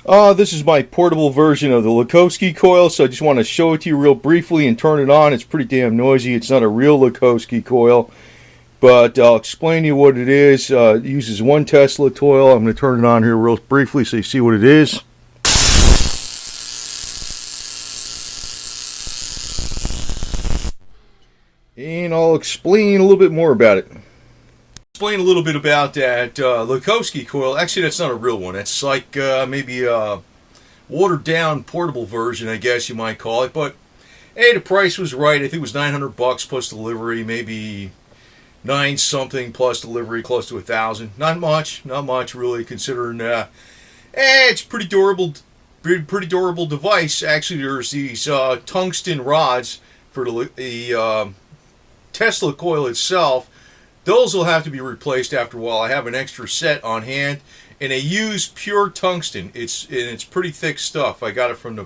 This is my portable version of the Lakhovsky coil, so I just want to show it to you real briefly and turn it on. It's pretty damn noisy. It's not a real Lakhovsky coil, but I'll explain to you what it is. It uses 1 Tesla coil. I'm going to turn it on here real briefly so you see what it is. And I'll explain a little bit more about it. Explain a little bit about that Lakhovsky coil. Actually, that's not a real one. It's like maybe a watered down portable version, I guess you might call it. But hey, the price was right. I think it was $900 plus delivery, maybe 9 something plus delivery, close to $1,000. Not much really, considering it's pretty durable device. Actually, there's these tungsten rods for the Tesla coil itself. Those will have to be replaced after a while. I have an extra set on hand, and they use pure tungsten. It's pretty thick stuff. I got it from the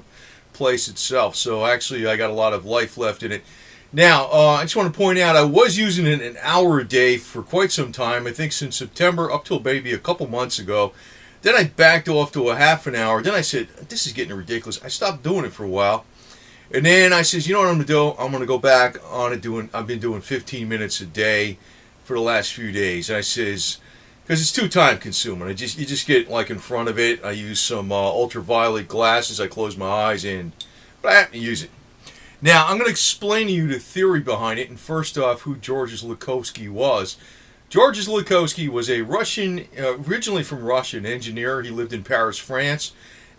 place itself, so actually I got a lot of life left in it. Now, I just want to point out I was using it an hour a day for quite some time. I think since September up till maybe a couple months ago. Then I backed off to a half an hour. Then I said, this is getting ridiculous. I stopped doing it for a while. And then I said, you know what I'm going to do? I'm going to go back on it I've been doing 15 minutes a day for the last few days. And I says, because it's too time consuming. You just get like in front of it. I use some ultraviolet glasses. I close my eyes in, but I have to use it. Now I'm going to explain to you the theory behind it. And first off, who Georges Lakhovsky was. Georges Lakhovsky was a Russian, originally from Russia, an engineer. He lived in Paris, France,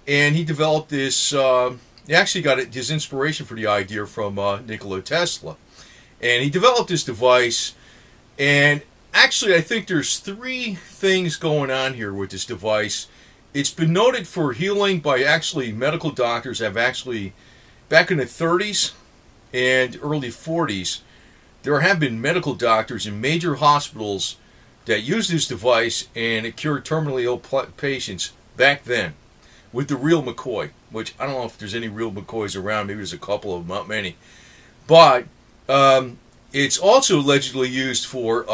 and he developed this. He actually got his inspiration for the idea from Nikola Tesla, and he developed this device. And actually, I think there's 3 things going on here with this device. It's been noted for healing by actually medical doctors have actually, back in the 30s and early 40s, there have been medical doctors in major hospitals that used this device, and it cured terminally ill patients back then with the real McCoy, which I don't know if there's any real McCoys around. Maybe there's a couple of them, not many. But it's also allegedly used for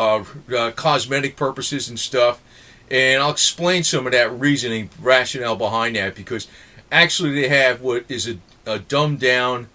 cosmetic purposes and stuff, and I'll explain some of that reasoning, rationale behind that, because actually they have what is a dumbed-down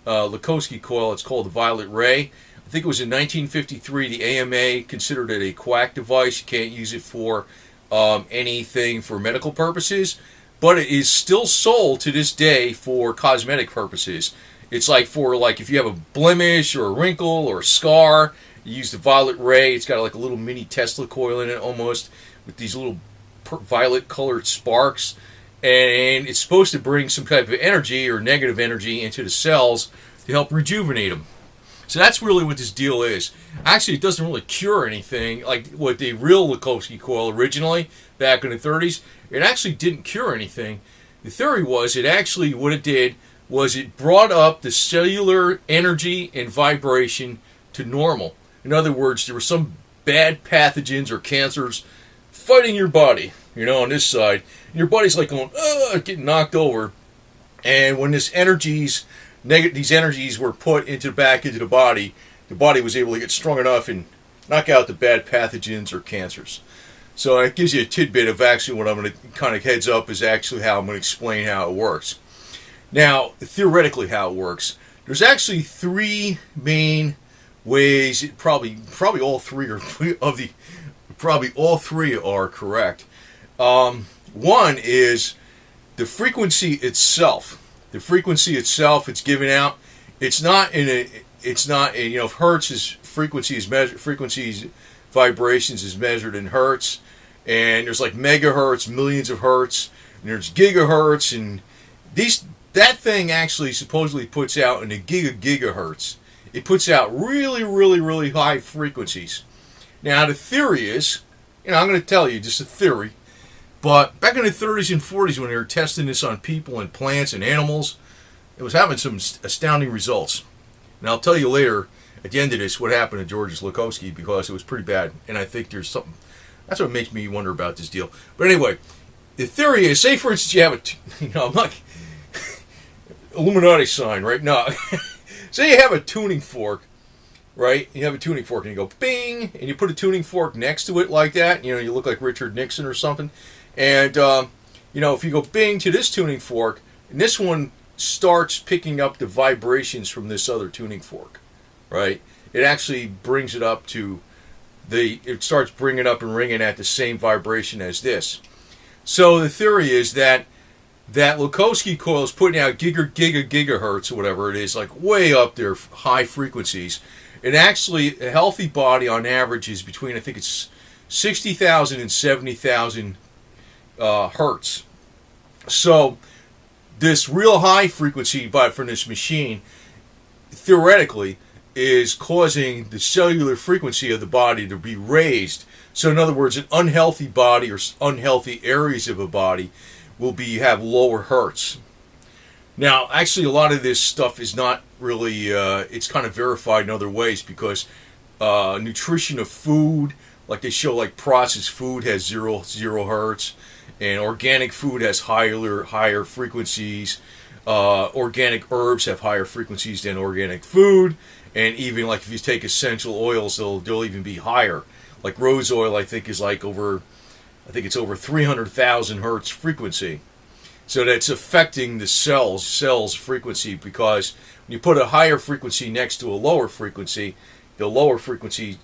Lakhovsky coil. It's called the violet ray. I think it was in 1953 the AMA considered it a quack device. You can't use it for anything for medical purposes, but it is still sold to this day for cosmetic purposes. It's like for if you have a blemish or a wrinkle or a scar, you use the violet ray. It's got like a little mini Tesla coil in it almost, with these little violet colored sparks, and it's supposed to bring some type of energy or negative energy into the cells to help rejuvenate them. So that's really what this deal is. Actually, it doesn't really cure anything like what the real Lakhovsky coil originally back in the 30s. It actually didn't cure anything. The theory was what it did was it brought up the cellular energy and vibration to normal. In other words, there were some bad pathogens or cancers fighting your body, on this side. And your body's like going, getting knocked over. And when these energies were put back into the body was able to get strong enough and knock out the bad pathogens or cancers. So it gives you a tidbit of actually what I'm going to kind of heads up is actually how I'm going to explain how it works. Now, theoretically how it works. There's actually 3 main ways. Probably all 3 are correct. One is the frequency itself. The frequency itself, it's given out. It's not if hertz is frequency is measured. Vibrations is measured in hertz, and there's like megahertz, millions of hertz, and there's gigahertz, and that thing actually supposedly puts out in the gigahertz. It puts out really, really, really high frequencies. Now the theory is, I'm going to tell you just a theory, but back in the 30s and 40s when they were testing this on people and plants and animals, it was having some astounding results. And I'll tell you later at the end of this what happened to Georges Lakhovsky, because it was pretty bad, and I think there's something. That's what makes me wonder about this deal. But anyway, the theory is, say for instance you have I'm like Illuminati sign, right? No. Say you have a tuning fork, right? You have a tuning fork and you go bing, and you put a tuning fork next to it like that. You look like Richard Nixon or something. And if you go bing to this tuning fork, and this one starts picking up the vibrations from this other tuning fork, right? It actually brings it up to it starts bringing up and ringing at the same vibration as this. So the theory is that Lakhovsky coil is putting out gigahertz or whatever it is, like way up there, high frequencies. And actually, a healthy body on average is between, I think it's 60,000 and 70,000 hertz. So this real high frequency from this machine, theoretically, is causing the cellular frequency of the body to be raised. So in other words, an unhealthy body or unhealthy areas of a body will have lower hertz. Now, actually, a lot of this stuff is not really, it's kind of verified in other ways, because nutrition of food, like they show, like processed food has zero hertz, and organic food has higher frequencies. Organic herbs have higher frequencies than organic food, and even like if you take essential oils, they'll even be higher. Like rose oil, I think is like over 300,000 hertz frequency. So that's affecting the cells frequency, because when you put a higher frequency next to a lower frequency, the lower frequency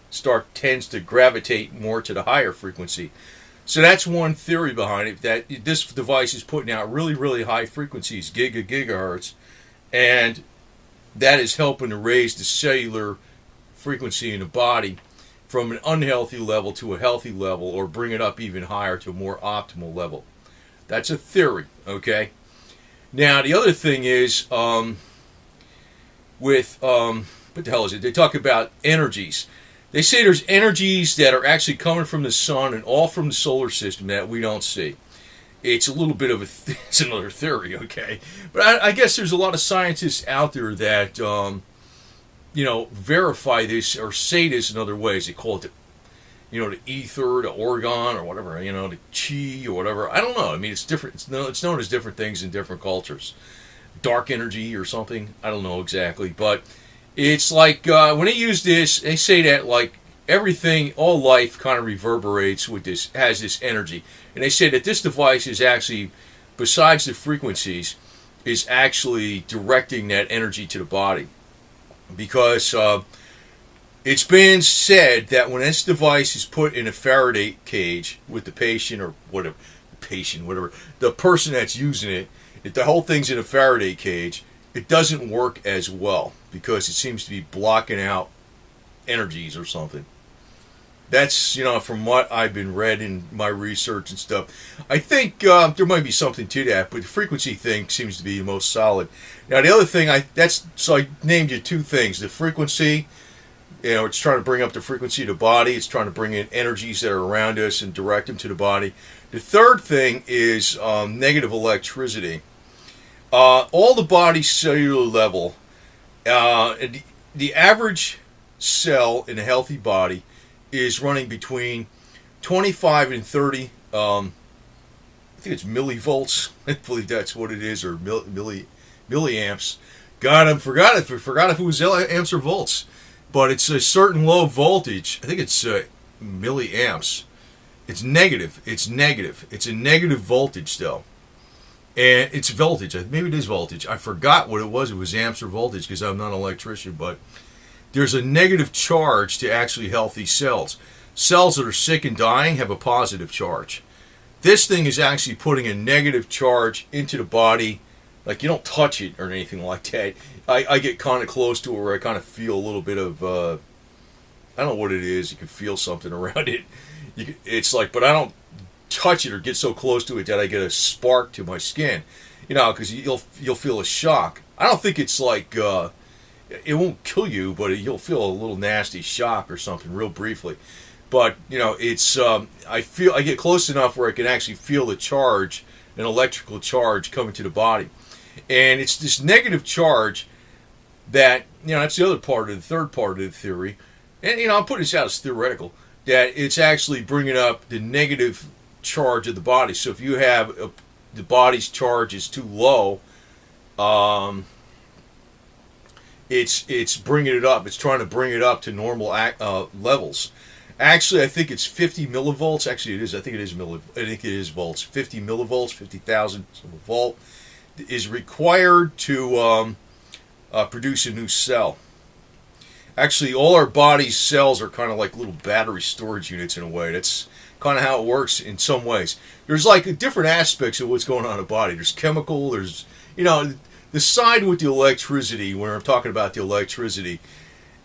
tends to gravitate more to the higher frequency. So that's one theory behind it, that this device is putting out really, really high frequencies, gigahertz, and that is helping to raise the cellular frequency in the body from an unhealthy level to a healthy level, or bring it up even higher to a more optimal level. That's a theory, okay? Now, the other thing is, what the hell is it? They talk about energies. They say there's energies that are actually coming from the sun and all from the solar system that we don't see. It's a little bit of it's another theory, okay? But I guess there's a lot of scientists out there that, verify this or say this in other ways. They call it the ether, the orgone, or whatever, the chi, or whatever. I don't know. I mean, it's different. It's known as different things in different cultures. Dark energy or something. I don't know exactly. But it's like, when they use this, they say that, like, everything, all life kind of reverberates with this, has this energy. And they say that this device is actually, besides the frequencies, is actually directing that energy to the body. Because it's been said that when this device is put in a Faraday cage with the patient, or whatever, the person that's using it, if the whole thing's in a Faraday cage, it doesn't work as well, because it seems to be blocking out energies or something. That's, from what I've been read in my research and stuff. I think there might be something to that, but the frequency thing seems to be the most solid. Now, the other thing, so I named you two things. The frequency, it's trying to bring up the frequency of the body. It's trying to bring in energies that are around us and direct them to the body. The third thing is negative electricity. All the body's cellular level, the average cell in a healthy body is running between 25 and 30, I think it's millivolts. I believe that's what it is, or milliamps. God, I forgot if it was amps or volts. But it's a certain low voltage. I think it's milliamps. It's negative. It's a negative voltage, though. And it's voltage. Maybe it is voltage. I forgot what it was. It was amps or voltage, because I'm not an electrician, but there's a negative charge to actually healthy cells. Cells that are sick and dying have a positive charge. This thing is actually putting a negative charge into the body. Like, you don't touch it or anything like that. I get kind of close to it where I kind of feel a little bit of, I don't know what it is. You can feel something around it. It's like, but I don't touch it or get so close to it that I get a spark to my skin. Because you'll feel a shock. I don't think it's like, it won't kill you, but you'll feel a little nasty shock or something real briefly. But, it's, I get close enough where I can actually feel the charge, an electrical charge coming to the body. And it's this negative charge that, that's the third part of the theory. And, I'm putting this out as theoretical, that it's actually bringing up the negative charge of the body. So if you have the body's charge is too low, it's bringing it up. It's trying to bring it up to normal levels. Actually, I think it's 50 millivolts. Actually, it is. I think it is I think it is volts. 50 millivolts, 50,000 of a volt is required to produce a new cell. Actually, all our body's cells are kind of like little battery storage units in a way. That's kind of how it works in some ways. There's like different aspects of what's going on in the body. There's chemical. There's, the side with the electricity, when I'm talking about the electricity,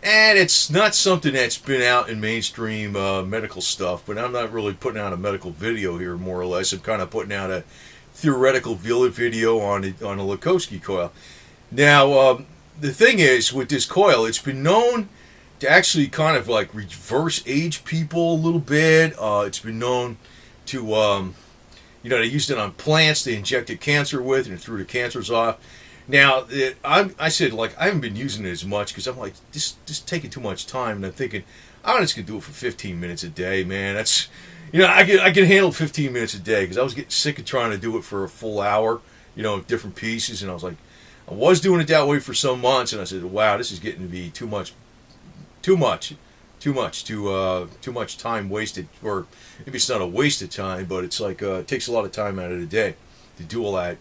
and it's not something that's been out in mainstream medical stuff, but I'm not really putting out a medical video here, more or less. I'm kind of putting out a theoretical video on a Lakhovsky coil. Now, the thing is, with this coil, it's been known to actually kind of like reverse age people a little bit. It's been known to, they used it on plants they injected cancer with and threw the cancers off. Now, I said, like, I haven't been using it as much because I'm like, just taking too much time. And I'm thinking, I'm just going to do it for 15 minutes a day, man. That's, I can handle 15 minutes a day because I was getting sick of trying to do it for a full hour, different pieces. And I was like, I was doing it that way for some months. And I said, wow, this is getting to be too much time wasted. Or maybe it's not a waste of time, but it's like, it takes a lot of time out of the day to do all that.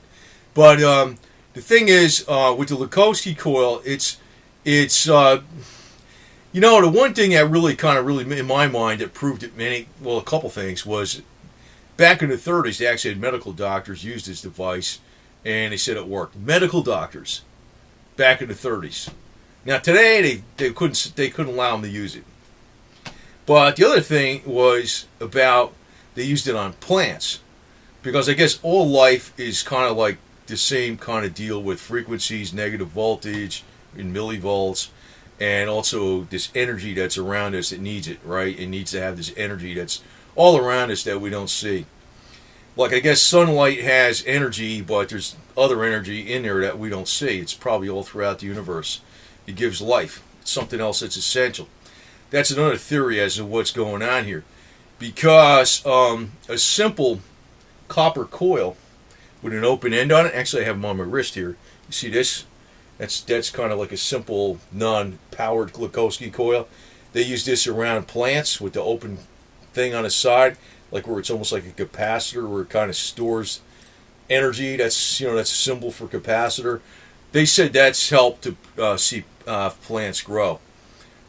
But, the thing is, with the Lakhovsky coil, it's the one thing that really, in my mind, that proved it a couple things was back in the 30s, they actually had medical doctors use this device, and they said it worked. Medical doctors, back in the 30s. Now today, they couldn't allow them to use it. But the other thing was about they used it on plants, because I guess all life is kind of like the same kind of deal with frequencies, negative voltage in millivolts, and also this energy that's around us that needs it, right? It needs to have this energy that's all around us that we don't see. Like, I guess sunlight has energy, but there's other energy in there that we don't see. It's probably all throughout the universe. It gives life. It's something else that's essential. That's another theory as to what's going on here. Because a simple copper coil with an open end on it. Actually, I have them on my wrist here. You see this? That's kind of like a simple non-powered Lakhovsky coil. They use this around plants with the open thing on the side, like where it's almost like a capacitor, where it kind of stores energy. That's a symbol for capacitor. They said that's helped to see plants grow.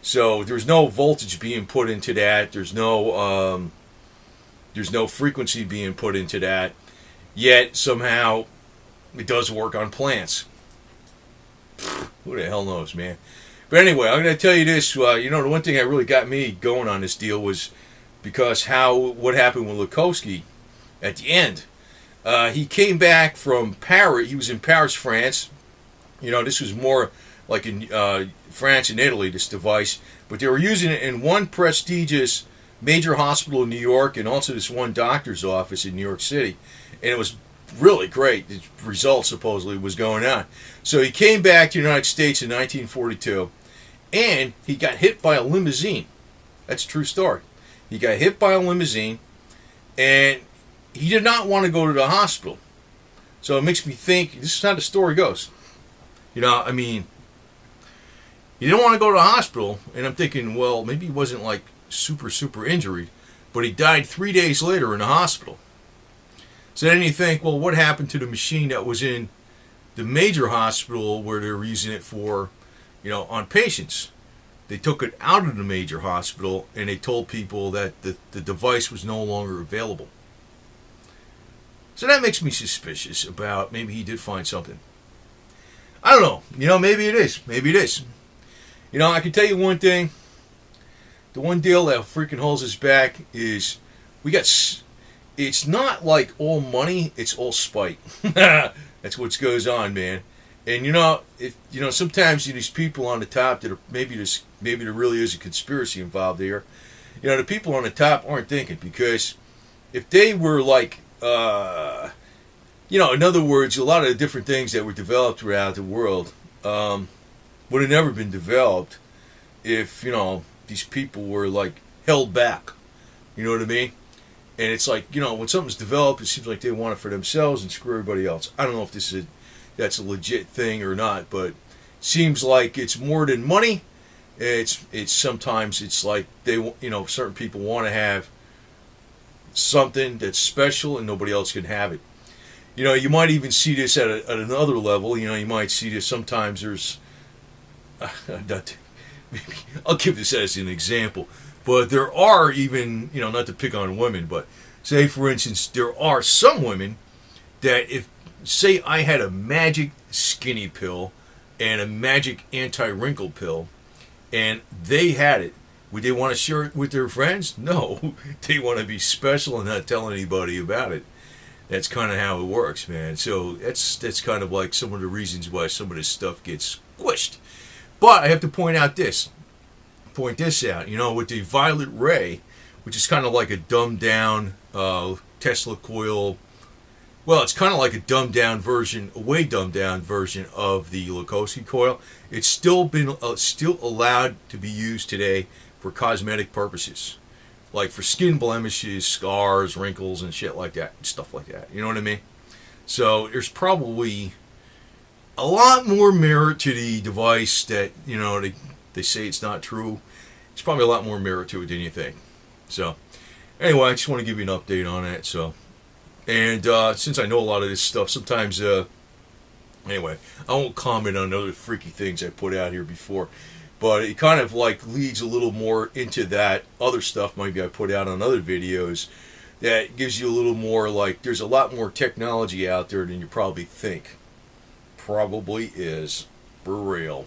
So there's no voltage being put into that. There's no frequency being put into that. Yet, somehow, it does work on plants. Who the hell knows, man? But anyway, I'm going to tell you this. The one thing that really got me going on this deal was because what happened with Lakhovsky at the end. He came back from Paris. He was in Paris, France. This was more like in France and Italy, this device. But they were using it in one prestigious major hospital in New York and also this one doctor's office in New York City. And it was really great. The result supposedly was going on. So he came back to the United States in 1942, and he got hit by a limousine. That's a true story. He got hit by a limousine, and he did not want to go to the hospital. So it makes me think, this is how the story goes. He didn't want to go to the hospital, and I'm thinking, well, maybe he wasn't like super injured, but he died 3 days later in the hospital. So then you think, well, what happened to the machine that was in the major hospital where they were using it for, on patients? They took it out of the major hospital and they told people that the device was no longer available. So that makes me suspicious about maybe he did find something. I don't know. Maybe it is. Maybe it is. I can tell you one thing. The one deal that freaking holds us back is it's not like all money, it's all spite. That's what goes on, man. And sometimes these people on the top that are maybe there really is a conspiracy involved there. The people on the top aren't thinking, because if they were like, in other words, a lot of the different things that were developed throughout the world would have never been developed if these people were like held back. You know what I mean? And it's like, when something's developed, it seems like they want it for themselves and screw everybody else. I don't know if that's a legit thing or not, but it seems like it's more than money. It's sometimes it's like they, you know, certain people want to have something that's special and nobody else can have it. You know, you might even see this at another level. You know, you might see this sometimes. There's maybe I'll give this as an example, but there are even, you know, not to pick on women, but say for instance there are some women that, if say I had a magic skinny pill and a magic anti-wrinkle pill and they had it, would they want to share it with their friends? No. They want to be special and not tell anybody about it. That's kind of how it works, man. So that's kind of like some of the reasons why some of this stuff gets squished. But I have to point this out. You know, with the violet ray, which is kind of like a dumbed down Tesla coil. Well, it's kind of like a dumbed down version, a way dumbed down version of the Lakhovsky coil. It's still allowed to be used today for cosmetic purposes, like for skin blemishes, scars, wrinkles, and shit like that, stuff like that. You know what I mean? So there's probably a lot more merit to the device that, you know, they say it's not true. There's probably a lot more merit to it than you think. So anyway, I just want to give you an update on that. So, and since I know a lot of this stuff, sometimes anyway, I won't comment on other freaky things I put out here before, but it kind of like leads a little more into that other stuff maybe I put out on other videos that gives you a little more, like, there's a lot more technology out there than you probably think. Probably is, for real.